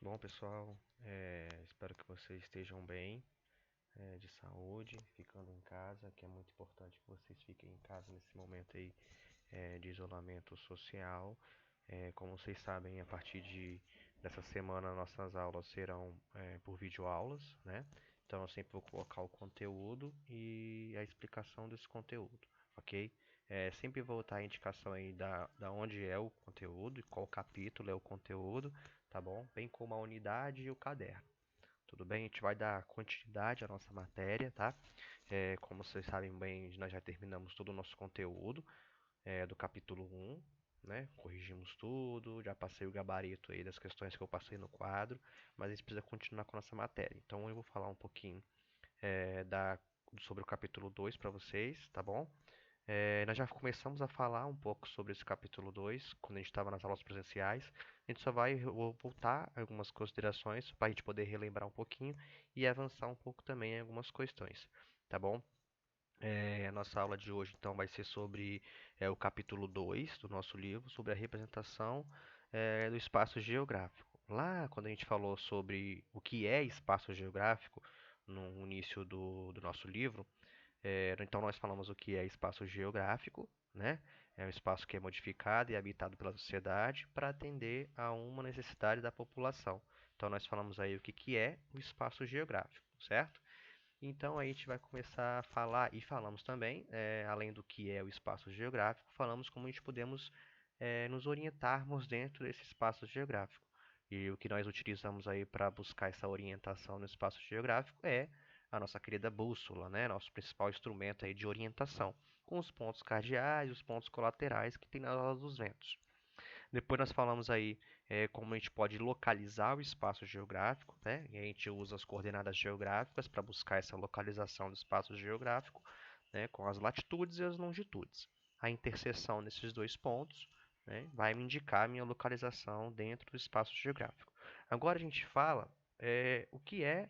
Bom, pessoal, espero que vocês estejam bem, de saúde, ficando em casa, que é muito importante que vocês fiquem em casa nesse momento aí, de isolamento social. Como vocês sabem, a partir dessa semana, nossas aulas serão por videoaulas, né? Então, eu sempre vou colocar o conteúdo e a explicação desse conteúdo, ok? Sempre vou botar a indicação aí da onde é o conteúdo e qual capítulo é o conteúdo, tá bom? Bem como a unidade e o caderno. Tudo bem? A gente vai dar continuidade à nossa matéria, tá? Como vocês sabem bem, nós já terminamos todo o nosso conteúdo do capítulo 1, né? Corrigimos tudo, já passei o gabarito aí das questões que eu passei no quadro, mas a gente precisa continuar com a nossa matéria. Então eu vou falar um pouquinho é, da, sobre o capítulo 2 para vocês, tá bom? Nós já começamos a falar um pouco sobre esse capítulo 2 quando a gente estava nas aulas presenciais. A gente só vai voltar a algumas considerações para a gente poder relembrar um pouquinho e avançar um pouco também em algumas questões, tá bom? A nossa aula de hoje então vai ser sobre o capítulo 2 do nosso livro, sobre a representação do espaço geográfico. Lá, quando a gente falou sobre o que é espaço geográfico, no início do nosso livro, então nós falamos o que é espaço geográfico, né? É um espaço que é modificado e habitado pela sociedade para atender a uma necessidade da população. Então nós falamos aí o que é o espaço geográfico, certo? Então a gente vai começar a falar e falamos também, além do que é o espaço geográfico, falamos como a gente podemos nos orientarmos dentro desse espaço geográfico. E o que nós utilizamos aí para buscar essa orientação no espaço geográfico é a nossa querida bússola, né? Nosso principal instrumento aí de orientação, com os pontos cardeais e os pontos colaterais que tem nas aulas dos ventos. Depois nós falamos aí como a gente pode localizar o espaço geográfico, né? E a gente usa as coordenadas geográficas para buscar essa localização do espaço geográfico, né? Com as latitudes e as longitudes. A interseção desses dois pontos, né? Vai me indicar a minha localização dentro do espaço geográfico. Agora a gente fala o que é,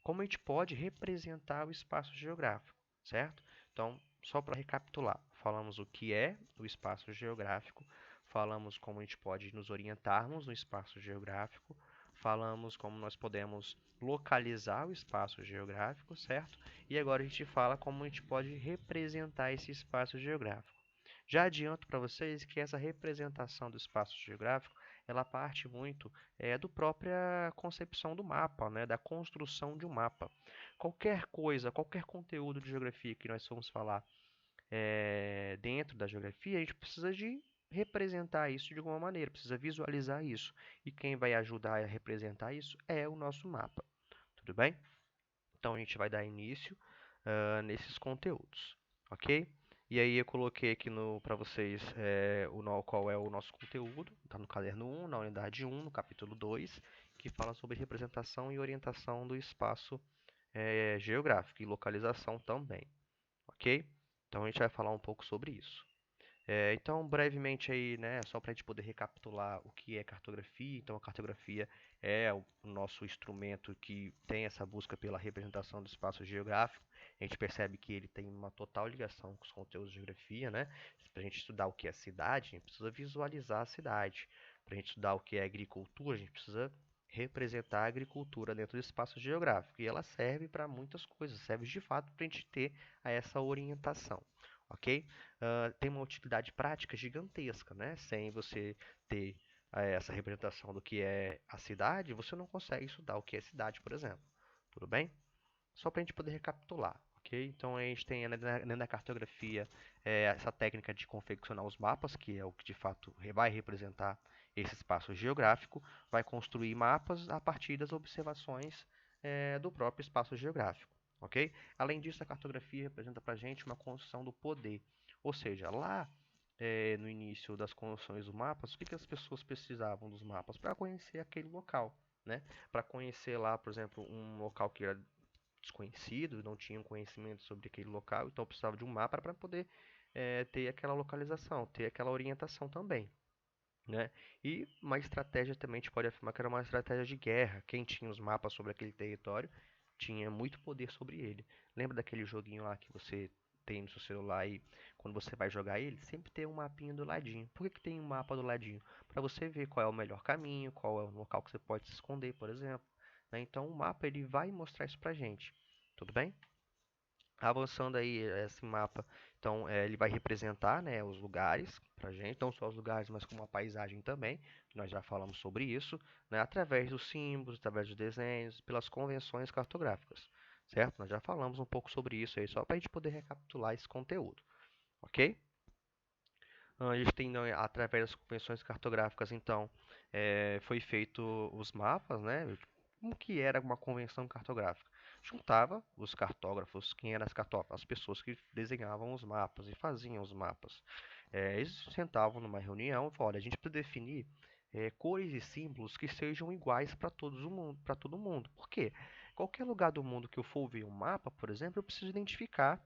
como a gente pode representar o espaço geográfico, certo? Então, só para recapitular, falamos o que é o espaço geográfico, falamos como a gente pode nos orientarmos no espaço geográfico, falamos como nós podemos localizar o espaço geográfico, certo? E agora a gente fala como a gente pode representar esse espaço geográfico. Já adianto para vocês que essa representação do espaço geográfico, ela parte muito do própria concepção do mapa, né, da construção de um mapa. Qualquer coisa, qualquer conteúdo de geografia que nós formos falar dentro da geografia, a gente precisa de representar isso de alguma maneira, precisa visualizar isso. E quem vai ajudar a representar isso é o nosso mapa. Tudo bem? Então a gente vai dar início nesses conteúdos, ok? E aí eu coloquei aqui para vocês qual é o nosso conteúdo, está no caderno 1, na unidade 1, no capítulo 2, que fala sobre representação e orientação do espaço geográfico e localização também, ok? Então a gente vai falar um pouco sobre isso. Então, brevemente aí, né, só para a gente poder recapitular o que é cartografia. Então, a cartografia é o nosso instrumento que tem essa busca pela representação do espaço geográfico. A gente percebe que ele tem uma total ligação com os conteúdos de geografia, né? Para a gente estudar o que é cidade, a gente precisa visualizar a cidade. Para a gente estudar o que é agricultura, a gente precisa representar a agricultura dentro do espaço geográfico. E ela serve para muitas coisas, serve de fato para a gente ter essa orientação, ok? Tem uma utilidade prática gigantesca, né? Sem você ter essa representação do que é a cidade, você não consegue estudar o que é cidade, por exemplo. Tudo bem? Só para a gente poder recapitular, ok? Então a gente tem dentro da cartografia essa técnica de confeccionar os mapas, que é o que de fato vai representar esse espaço geográfico, vai construir mapas a partir das observações do próprio espaço geográfico, ok? Além disso, a cartografia representa para a gente uma construção do poder, ou seja, lá no início das construções dos mapas, o que as pessoas precisavam dos mapas? Para conhecer aquele local, né? Para conhecer lá, por exemplo, um local que era desconhecido, não tinham conhecimento sobre aquele local, então precisava de um mapa para poder ter aquela localização, ter aquela orientação também, né? E uma estratégia também a gente pode afirmar que era uma estratégia de guerra. Quem tinha os mapas sobre aquele território tinha muito poder sobre ele. Lembra daquele joguinho lá que você tem no seu celular aí, quando você vai jogar ele, sempre tem um mapinha do ladinho. Por que que tem um mapa do ladinho? Para você ver qual é o melhor caminho, qual é o local que você pode se esconder, por exemplo, né? Então o mapa ele vai mostrar isso pra gente. Tudo bem? Avançando aí esse mapa, então ele vai representar, né, os lugares para gente, não só os lugares, mas como a paisagem também, que nós já falamos sobre isso, né, através dos símbolos, através dos desenhos, pelas convenções cartográficas, certo? Nós já falamos um pouco sobre isso aí, só para a gente poder recapitular esse conteúdo, ok? A gente tem, né, através das convenções cartográficas, então, foi feito os mapas, né? Como que era uma convenção cartográfica? Juntava os cartógrafos, quem eram as cartógrafas? As pessoas que desenhavam os mapas e faziam os mapas. Eles sentavam numa reunião e falavam, olha, a gente precisa definir cores e símbolos que sejam iguais para todo mundo. Por quê? Qualquer lugar do mundo que eu for ver um mapa, por exemplo, eu preciso identificar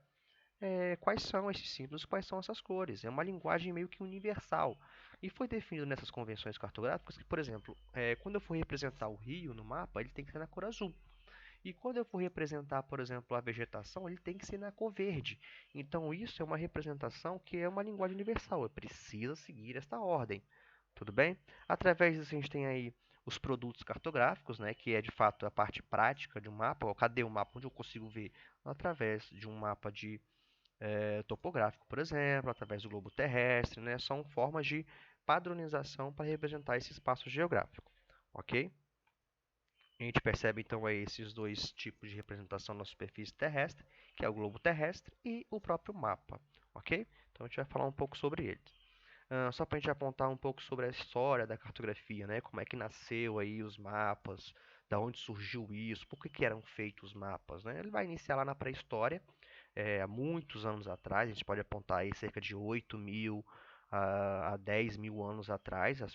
quais são esses símbolos, quais são essas cores. É uma linguagem meio que universal. E foi definido nessas convenções cartográficas que, por exemplo, quando eu for representar o rio no mapa, ele tem que ser na cor azul. E quando eu for representar, por exemplo, a vegetação, ele tem que ser na cor verde. Então, isso é uma representação que é uma linguagem universal. Eu preciso seguir esta ordem. Tudo bem? Através disso, a gente tem aí os produtos cartográficos, né, que é de fato a parte prática de um mapa. Cadê o mapa? Onde eu consigo ver? Através de um mapa de topográfico, por exemplo, através do globo terrestre, né? São formas de padronização para representar esse espaço geográfico, ok? A gente percebe então aí esses dois tipos de representação na superfície terrestre, que é o globo terrestre e o próprio mapa, ok? Então a gente vai falar um pouco sobre eles. Só para a gente apontar um pouco sobre a história da cartografia, né? Como é que nasceu aí os mapas, da onde surgiu isso, por que que eram feitos os mapas, né? Ele vai iniciar lá na pré-história, há muitos anos atrás, a gente pode apontar aí cerca de 8.000 a 10.000 anos atrás, a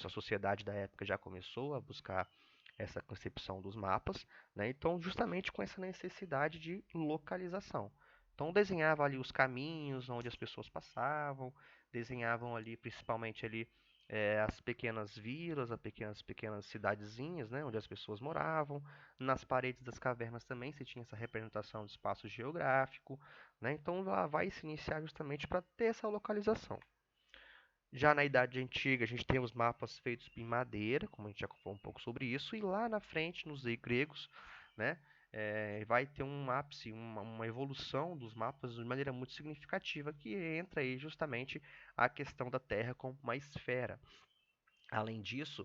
sociedade da época já começou a buscar essa concepção dos mapas, né? Então, justamente com essa necessidade de localização. Então, desenhava ali os caminhos onde as pessoas passavam, desenhavam ali principalmente ali as pequenas vilas, as pequenas cidadezinhas, né, onde as pessoas moravam. Nas paredes das cavernas também se tinha essa representação de espaço geográfico, né? Então, lá vai se iniciar justamente para ter essa localização. Já na Idade Antiga, a gente tem os mapas feitos em madeira, como a gente já falou um pouco sobre isso, e lá na frente, nos gregos, né, vai ter um ápice, uma evolução dos mapas de maneira muito significativa, que entra aí justamente a questão da Terra como uma esfera. Além disso,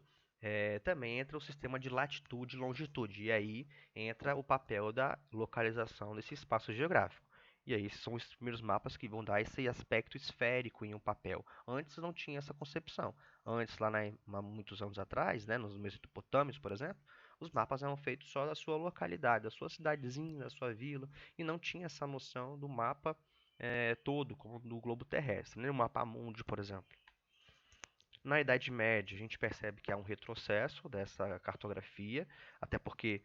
também entra o sistema de latitude e longitude, e aí entra o papel da localização desse espaço geográfico. E aí são os primeiros mapas que vão dar esse aspecto esférico em um papel. Antes não tinha essa concepção. Antes, há muitos anos atrás, né, nos Mesopotâmios, por exemplo, os mapas eram feitos só da sua localidade, da sua cidadezinha, da sua vila, e não tinha essa noção do mapa todo, como do globo terrestre, né? O mapa mundi, por exemplo. Na Idade Média, a gente percebe que há um retrocesso dessa cartografia, até porque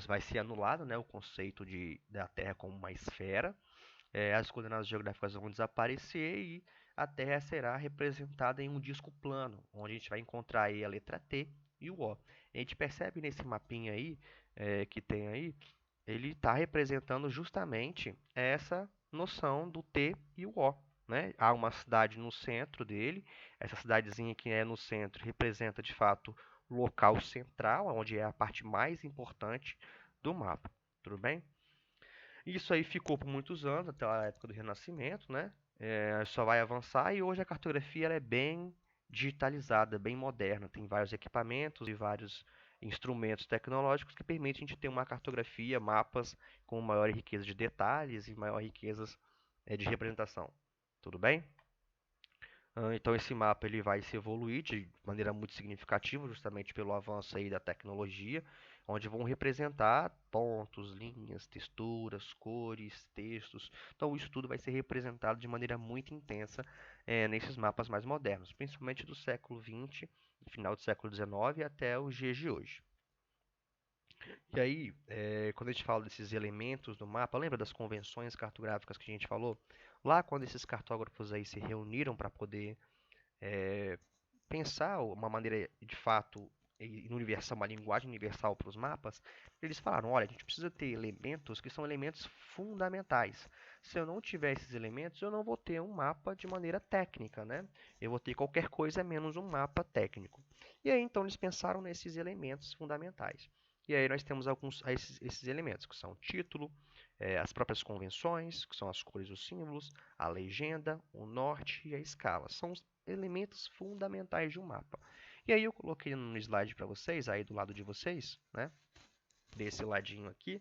vai ser anulado, né, o conceito da Terra como uma esfera, as coordenadas geográficas vão desaparecer e a Terra será representada em um disco plano, onde a gente vai encontrar aí a letra T e o O. A gente percebe nesse mapinha aí, que tem aí, ele está representando justamente essa noção do T e o O, né? Há uma cidade no centro dele, essa cidadezinha que é no centro representa de fato o local central, onde é a parte mais importante do mapa, tudo bem? Isso aí ficou por muitos anos, até a época do Renascimento, né? Só vai avançar e hoje a cartografia ela é bem digitalizada, bem moderna. Tem vários equipamentos e vários instrumentos tecnológicos que permitem a gente ter uma cartografia, mapas com maior riqueza de detalhes e maior riqueza de representação. Tudo bem? Então esse mapa ele vai se evoluir de maneira muito significativa, justamente pelo avanço aí da tecnologia, onde vão representar pontos, linhas, texturas, cores, textos. Então isso tudo vai ser representado de maneira muito intensa nesses mapas mais modernos, principalmente do século XX, final do século XIX até os dias de hoje. E aí, quando a gente fala desses elementos do mapa, lembra das convenções cartográficas que a gente falou? Lá, quando esses cartógrafos aí se reuniram para poder pensar uma maneira de fato universal, uma linguagem universal para os mapas, eles falaram, olha, a gente precisa ter elementos que são elementos fundamentais. Se eu não tiver esses elementos, eu não vou ter um mapa de maneira técnica, né? Eu vou ter qualquer coisa menos um mapa técnico. E aí, então, eles pensaram nesses elementos fundamentais. E aí nós temos alguns esses elementos, que são o título, as próprias convenções, que são as cores e os símbolos, a legenda, o norte e a escala. São os elementos fundamentais de um mapa. E aí eu coloquei no slide para vocês, aí do lado de vocês, né? Desse ladinho aqui,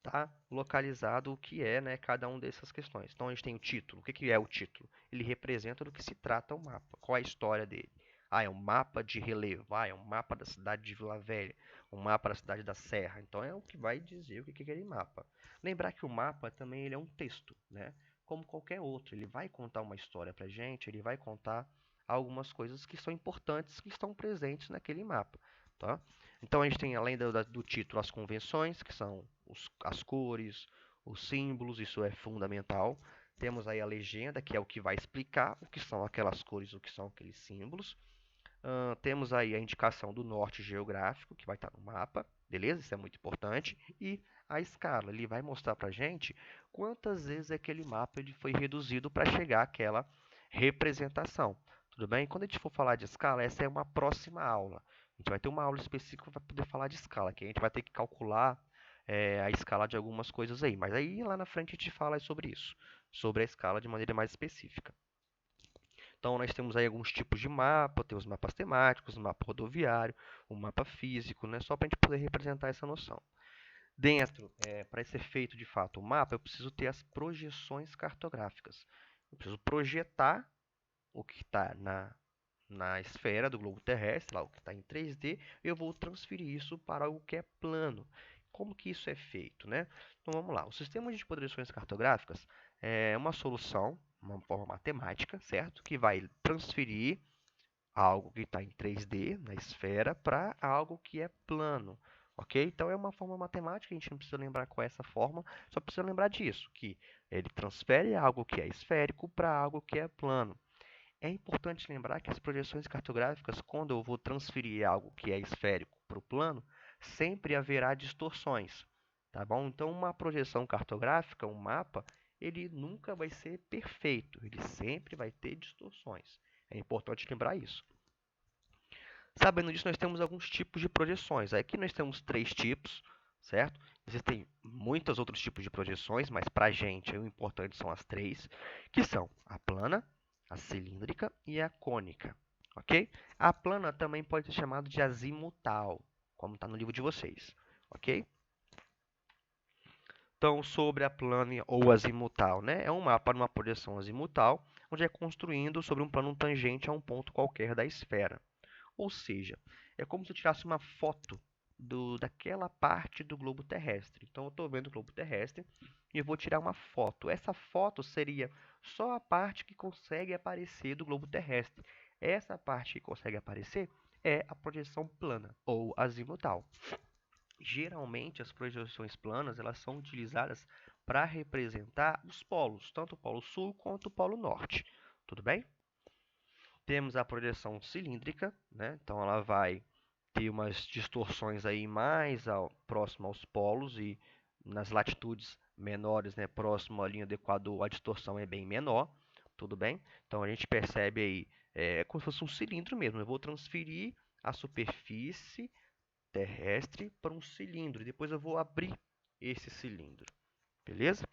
tá localizado o que é, né, cada uma dessas questões. Então a gente tem o título. O que que é o título? Ele representa do que se trata o mapa. Qual é a história dele? Ah, é um mapa de relevo. Ah, é um mapa da cidade de Vila Velha. Um mapa da cidade da Serra. Então é o que vai dizer o que é aquele mapa. Lembrar que o mapa também ele é um texto, né? Como qualquer outro. Ele vai contar uma história pra gente, ele vai contar algumas coisas que são importantes, que estão presentes naquele mapa, tá? Então a gente tem, além do título, as convenções, que são as cores, os símbolos, isso é fundamental. Temos aí a legenda, que é o que vai explicar o que são aquelas cores, o que são aqueles símbolos. Temos aí a indicação do norte geográfico, que vai estar no mapa, beleza? Isso é muito importante. E a escala, ele vai mostrar para a gente quantas vezes aquele mapa ele foi reduzido para chegar àquela representação. Tudo bem? Quando a gente for falar de escala, essa é uma próxima aula. A gente vai ter uma aula específica para poder falar de escala, que a gente vai ter que calcular a escala de algumas coisas aí. Mas aí lá na frente a gente fala sobre isso, sobre a escala de maneira mais específica. Então, nós temos aí alguns tipos de mapa, temos mapas temáticos, mapa rodoviário, um mapa físico, né? Só para a gente poder representar essa noção. Dentro, para ser feito de fato o mapa, eu preciso ter as projeções cartográficas. Eu preciso projetar o que está na esfera do globo terrestre, lá o que está em 3D, eu vou transferir isso para algo que é plano. Como que isso é feito, né? Então vamos lá. O sistema de projeções cartográficas é uma solução, uma forma matemática, certo? Que vai transferir algo que está em 3D na esfera para algo que é plano. Ok? Então é uma forma matemática, a gente não precisa lembrar qual é essa forma, só precisa lembrar disso, que ele transfere algo que é esférico para algo que é plano. É importante lembrar que as projeções cartográficas, quando eu vou transferir algo que é esférico para o plano, sempre haverá distorções, tá bom? Então, uma projeção cartográfica, um mapa, ele nunca vai ser perfeito, ele sempre vai ter distorções. É importante lembrar isso. Sabendo disso, nós temos alguns tipos de projeções. Aqui nós temos 3 tipos, certo? Existem muitos outros tipos de projeções, mas para a gente o importante são as 3, que são a plana, a cilíndrica e a cônica, ok? A plana também pode ser chamada de azimutal, como está no livro de vocês, ok? Então, sobre a plana ou azimutal, né? É um mapa numa projeção azimutal, onde é construindo sobre um plano tangente a um ponto qualquer da esfera. Ou seja, é como se eu tirasse uma foto daquela parte do globo terrestre. Então, eu estou vendo o globo terrestre e eu vou tirar uma foto. Essa foto seria só a parte que consegue aparecer do globo terrestre. Essa parte que consegue aparecer é a projeção plana ou azimutal. Geralmente, as projeções planas elas são utilizadas para representar os polos, tanto o polo sul quanto o polo norte. Tudo bem? Temos a projeção cilíndrica, né? Então ela vai ter umas distorções aí mais próximo aos polos e nas latitudes menores, né, próximo à linha do Equador, a distorção é bem menor, tudo bem? Então a gente percebe aí, como se fosse um cilindro mesmo. Eu vou transferir a superfície terrestre para um cilindro, e depois eu vou abrir esse cilindro, beleza?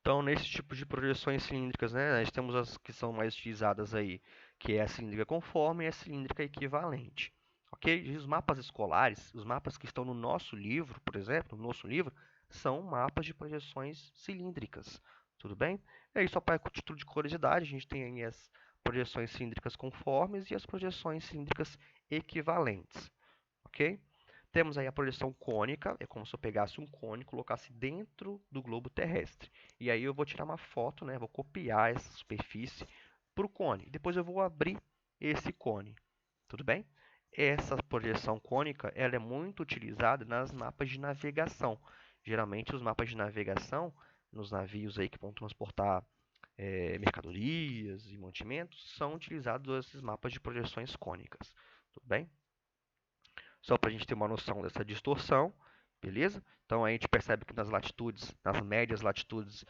Então, nesse tipo de projeções cilíndricas, né, nós temos as que são mais utilizadas aí, que é a cilíndrica conforme e a cilíndrica equivalente. Ok? E os mapas escolares, os mapas que estão no nosso livro, por exemplo, no nosso livro, são mapas de projeções cilíndricas. Tudo bem? E aí, só para título de curiosidade, a gente tem aí as projeções cilíndricas conformes e as projeções cilíndricas equivalentes. Ok? Temos aí a projeção cônica, é como se eu pegasse um cone e colocasse dentro do globo terrestre. E aí eu vou tirar uma foto, né? Vou copiar essa superfície para o cone. Depois eu vou abrir esse cone. Tudo bem? Essa projeção cônica ela é muito utilizada nas mapas de navegação. Geralmente os mapas de navegação, nos navios aí que vão transportar mercadorias e mantimentos, são utilizados esses mapas de projeções cônicas. Tudo bem? só para a gente ter uma noção dessa distorção, beleza? Então a gente percebe que nas latitudes, nas médias latitudes,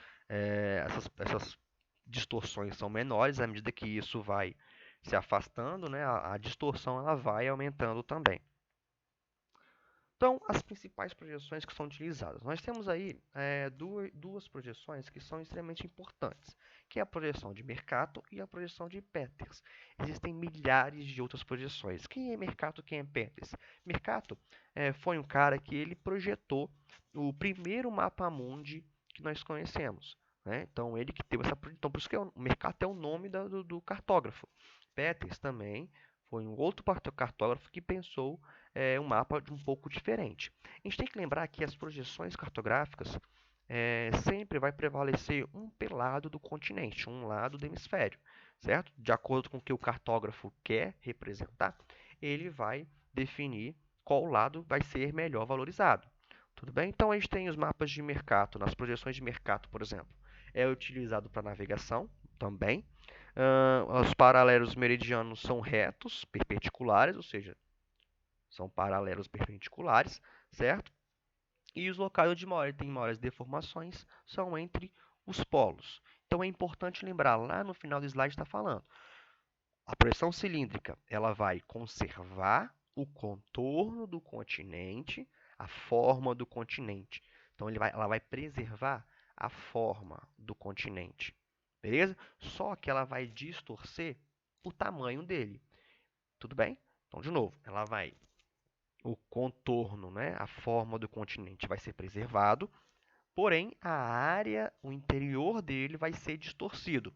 essas distorções são menores, à medida que isso vai se afastando, né, a distorção ela vai aumentando também. Então, as principais projeções que são utilizadas. Nós temos aí duas projeções que são extremamente importantes, que é a projeção de Mercator e a projeção de Peters. Existem milhares de outras projeções. Quem é Mercator, quem é Peters? Mercator foi um cara que ele projetou o primeiro mapa mundi que nós conhecemos. Né? Então, ele que teve essa projeção. Então, por isso que o Mercator é o nome do cartógrafo. Peters também foi um outro cartógrafo que pensou um mapa um pouco diferente. A gente tem que lembrar que as projeções cartográficas sempre vai prevalecer um lado do continente, um lado do hemisfério, certo? De acordo com o que o cartógrafo quer representar, ele vai definir qual lado vai ser melhor valorizado. Tudo bem? Então a gente tem os mapas de mercado, nas projeções de mercado, por exemplo, é utilizado para navegação também. Os paralelos meridianos são retos, perpendiculares, ou seja, são paralelos perpendiculares, certo? E os locais onde tem maiores deformações são entre os polos. Então é importante lembrar, lá no final do slide está falando, a projeção cilíndrica ela vai conservar o contorno do continente, a forma do continente. Então ela vai preservar a forma do continente, beleza? Só que ela vai distorcer o tamanho dele, tudo bem? Então, de novo, o contorno, né, a forma do continente vai ser preservado, porém a área, o interior dele vai ser distorcido.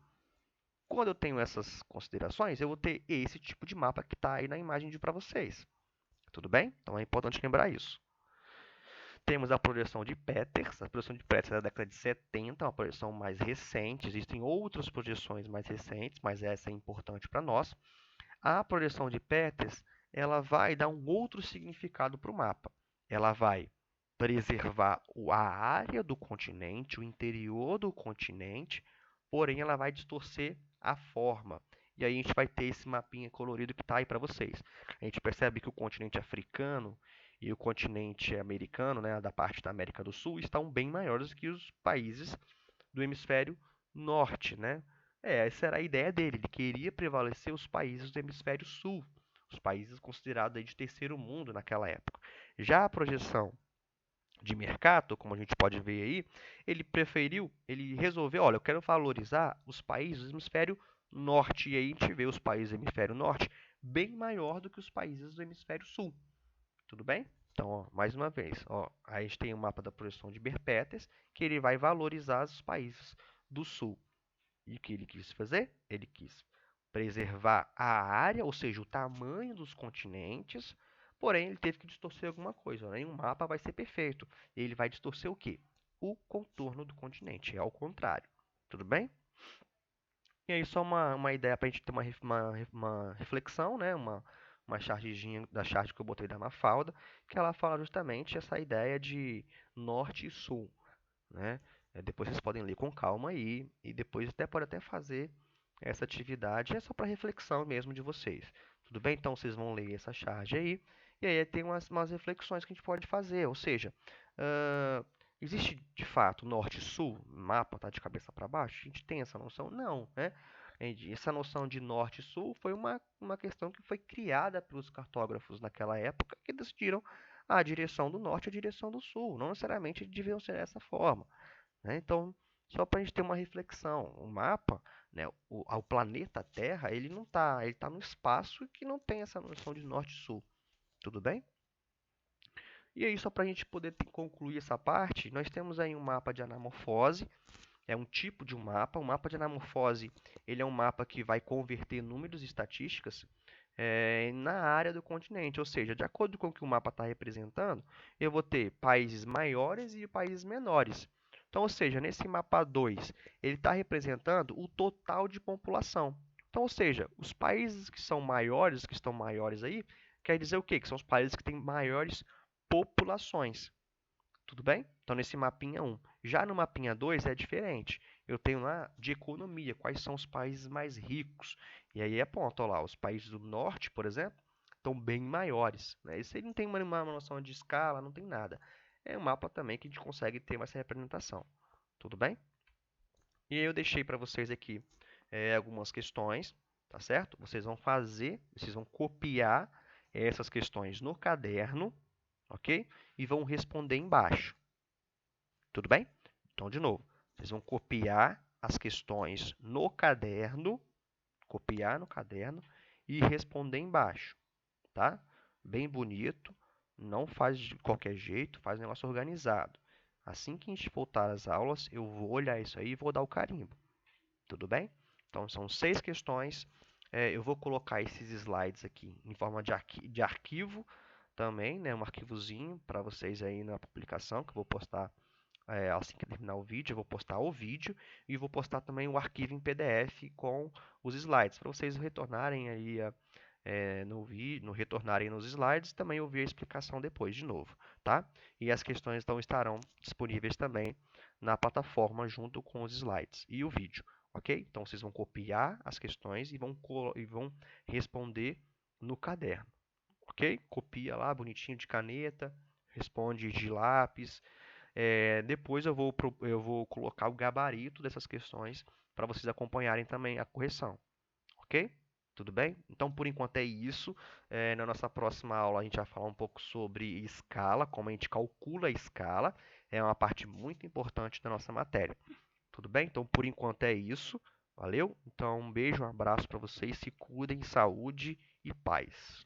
Quando eu tenho essas considerações, eu vou ter esse tipo de mapa que está aí na imagem para vocês. Tudo bem? Então é importante lembrar isso. Temos a projeção de Peters. A projeção de Peters é da década de 70, uma projeção mais recente. Existem outras projeções mais recentes, mas essa é importante para nós. A projeção de Peters ela vai dar um outro significado para o mapa. Ela vai preservar a área do continente, o interior do continente, porém ela vai distorcer a forma. E aí a gente vai ter esse mapinha colorido que está aí para vocês. A gente percebe que o continente africano e o continente americano, né, da parte da América do Sul, estão bem maiores que os países do hemisfério norte, né? Essa era a ideia dele. Ele queria prevalecer os países do hemisfério sul, os países considerados aí de terceiro mundo naquela época. Já a projeção de mercado, como a gente pode ver aí, ele resolveu, olha, eu quero valorizar os países do hemisfério norte, e aí a gente vê os países do hemisfério norte bem maior do que os países do hemisfério sul. Tudo bem? Então, ó, mais uma vez, ó, a gente tem o mapa da projeção de Berpetes, que ele vai valorizar os países do sul. E o que ele quis fazer? Ele quis preservar a área, ou seja, o tamanho dos continentes, porém ele teve que distorcer alguma coisa. Nenhum mapa vai ser perfeito. Ele vai distorcer o quê? O contorno do continente, é ao contrário. Tudo bem? E aí só uma ideia para a gente ter uma reflexão, né? Uma chargezinha da charge que eu botei da Mafalda, que ela fala justamente essa ideia de norte e sul, né? Depois vocês podem ler com calma aí e depois pode até fazer essa atividade, é só para reflexão mesmo de vocês. Tudo bem? Então vocês vão ler essa charge aí e aí tem umas reflexões que a gente pode fazer, ou seja, uh, existe de fato norte e sul, o mapa está de cabeça para baixo? A gente tem essa noção? Não, né? Essa noção de norte e sul foi uma questão que foi criada pelos cartógrafos naquela época que decidiram a direção do norte e a direção do sul. Não necessariamente deviam ser dessa forma. Né? Então, só para a gente ter uma reflexão, o mapa, né, o planeta Terra, ele não está, ele está no espaço que não tem essa noção de norte e sul. Tudo bem? E aí, só para a gente poder concluir essa parte, nós temos aí um mapa de anamorfose, é um tipo de um mapa. O mapa de anamorfose, ele é um mapa que vai converter números e estatísticas na área do continente, ou seja, de acordo com o que o mapa está representando, eu vou ter países maiores e países menores. Então, ou seja, nesse mapa 2, ele está representando o total de população. Então, ou seja, os países que são maiores, que estão maiores aí, quer dizer o quê? Que são os países que têm maiores populações. Tudo bem? Então, nesse mapinha 1. Já no mapinha 2 é diferente. Eu tenho lá de economia, quais são os países mais ricos. E aí aponta lá, os países do norte, por exemplo, estão bem maiores, né? Isso aí não tem uma noção de escala, não tem nada. É um mapa também que a gente consegue ter essa representação. Tudo bem? E aí eu deixei para vocês aqui algumas questões, tá certo? Vocês vão copiar essas questões no caderno, ok? E vão responder embaixo. Tudo bem? Então, de novo, vocês vão copiar as questões no caderno, copiar no caderno e responder embaixo, tá? Bem bonito, não faz de qualquer jeito, faz um negócio organizado. Assim que a gente voltar às aulas, eu vou olhar isso aí e vou dar o carimbo. Tudo bem? Então, são 6 questões. Eu vou colocar esses slides aqui em forma de arquivo também, né? Um arquivozinho para vocês aí na publicação, que eu vou postar assim que terminar o vídeo. Eu vou postar o vídeo e vou postar também o arquivo em PDF com os slides, para vocês retornarem aí no vídeo, retornarem nos slides, também ouvir a explicação depois de novo, tá? E as questões então estarão disponíveis também na plataforma junto com os slides e o vídeo, ok? Então vocês vão copiar as questões e vão responder no caderno, ok? Copia lá bonitinho de caneta, responde de lápis. Depois eu vou colocar o gabarito dessas questões para vocês acompanharem também a correção, ok? Tudo bem? Então, por enquanto é isso. Na nossa próxima aula, a gente vai falar um pouco sobre escala, como a gente calcula a escala. É uma parte muito importante da nossa matéria. Tudo bem? Então, por enquanto é isso. Valeu? Então, um beijo, um abraço para vocês. Se cuidem, saúde e paz.